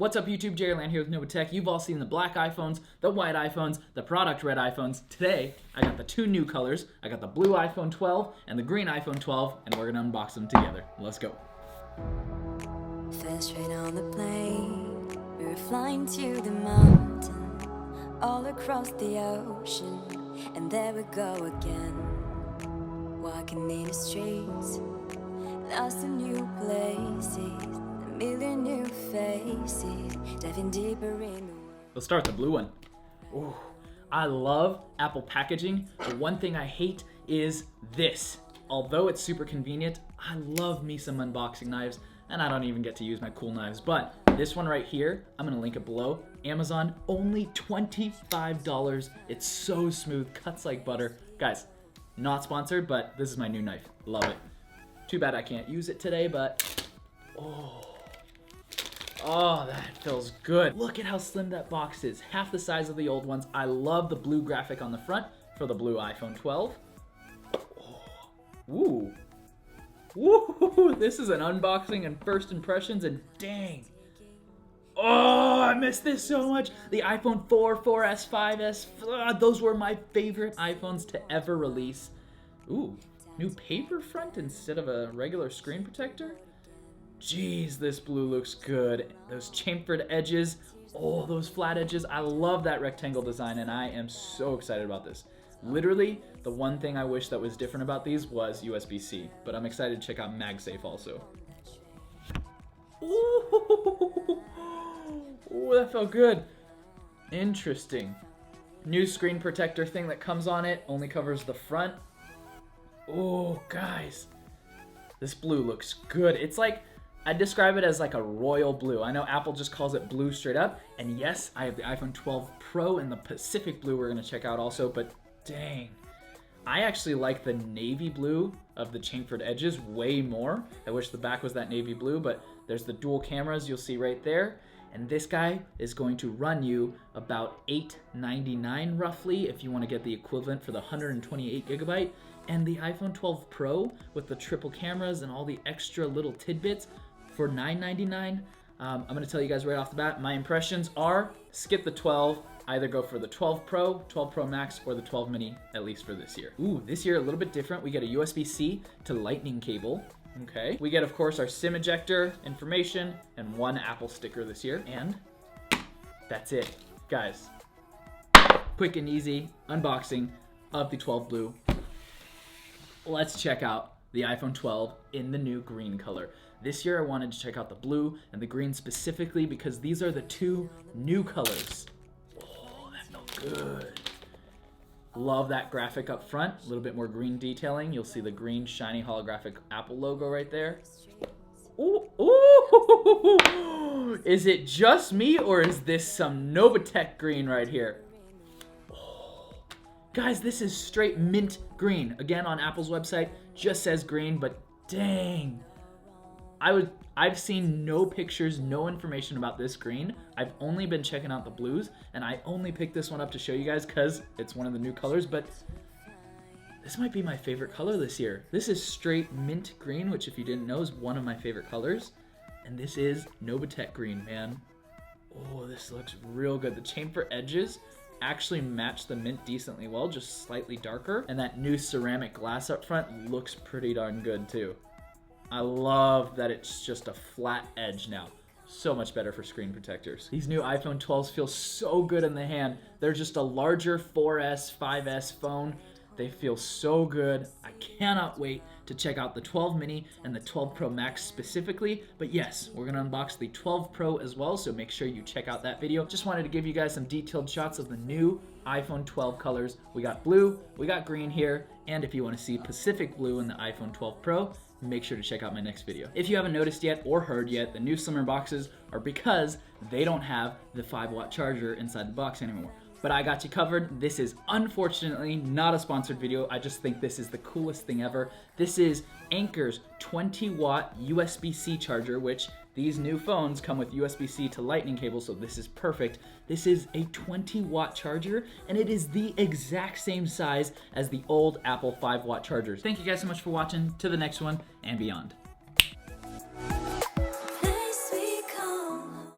What's up YouTube, Jerry Land here with Nova Tech. You've all seen the black iPhones, the white iPhones, the product red iPhones. Today, I got the two new colors. I got the blue iPhone 12 and the green iPhone 12, and we're gonna unbox them together. Let's go. First train on the plane, we were flying to the mountain, all across the ocean, and there we go again. Walking in the streets, lost in new places. Million new faces, diving deeper in the world. Let's start with the blue one. Ooh, I love Apple packaging. The one thing I hate is this. Although it's super convenient, I love me some unboxing knives, and I don't even get to use my cool knives. But this one right here, I'm gonna link it below. Amazon, only $25. It's so smooth, cuts like butter. Guys, not sponsored, but this is my new knife. Love it. Too bad I can't use it today, but oh, that feels good. Look at how slim that box is. Half the size of the old ones. I love the blue graphic on the front for the blue iPhone 12. Ooh. Woo! This is an unboxing and first impressions, and dang. Oh, I miss this so much. The iPhone 4, 4S, 5S, those were my favorite iPhones to ever release. Ooh, new paper front instead of a regular screen protector. Jeez, this blue looks good. Those chamfered edges, oh, those flat edges. I love that rectangle design, and I am so excited about this. Literally, the one thing I wish that was different about these was USB-C, but I'm excited to check out MagSafe also. Ooh, that felt good. Interesting. New screen protector thing that comes on it, only covers the front. Oh, guys, this blue looks good. It's like, I'd describe it as like a royal blue. I know Apple just calls it blue straight up. And yes, I have the iPhone 12 Pro and the Pacific blue we're gonna check out also, but dang. I actually like the navy blue of the chamfered edges way more. I wish the back was that navy blue, but there's the dual cameras you'll see right there. And this guy is going to run you about $899 roughly if you wanna get the equivalent for the 128 gigabyte. And the iPhone 12 Pro with the triple cameras and all the extra little tidbits for $999. I'm gonna tell you guys right off the bat, my impressions are skip the 12, either go for the 12 Pro, 12 Pro Max, or the 12 Mini, at least for this year. Ooh, this year a little bit different. We get a USB-C to lightning cable. Okay. We get, of course, our SIM ejector information and one Apple sticker this year. And that's it. Guys, quick and easy unboxing of the 12 Blue. Let's check out the iPhone 12 in the new green color. This year I wanted to check out the blue and the green specifically because these are the two new colors. Oh, that felt good. Love that graphic up front. A little bit more green detailing. You'll see the green shiny holographic Apple logo right there. Ooh, ooh. Is it just me or is this some Nova Tech green right here? Guys, this is straight mint green. Again, on Apple's website, just says green, but dang. I've seen no pictures, no information about this green. I've only been checking out the blues, and I only picked this one up to show you guys because it's one of the new colors, but this might be my favorite color this year. This is straight mint green, which if you didn't know is one of my favorite colors. And this is Nova Tech green, man. Oh, this looks real good. The chamfer edges actually match the mint decently well, just slightly darker. And that new ceramic glass up front looks pretty darn good too. I love that it's just a flat edge now. So much better for screen protectors. These new iPhone 12s feel so good in the hand. They're just a larger 4S, 5S phone. They feel so good. I cannot wait to check out the 12 Mini and the 12 Pro Max specifically. But yes, we're gonna unbox the 12 Pro as well, so make sure you check out that video. Just wanted to give you guys some detailed shots of the new iPhone 12 colors. We got blue, we got green here, and if you wanna see Pacific blue in the iPhone 12 Pro, make sure to check out my next video. If you haven't noticed yet or heard yet, the new slimmer boxes are because they don't have the 5-watt charger inside the box anymore. But I got you covered. This is unfortunately not a sponsored video. I just think this is the coolest thing ever. This is Anker'S 20-watt USB-C charger, which these new phones come with USB-C to lightning cable, so this is perfect. This is a 20-watt charger, and it is the exact same size as the old Apple 5-watt chargers. Thank you guys so much for watching. To the next one and beyond.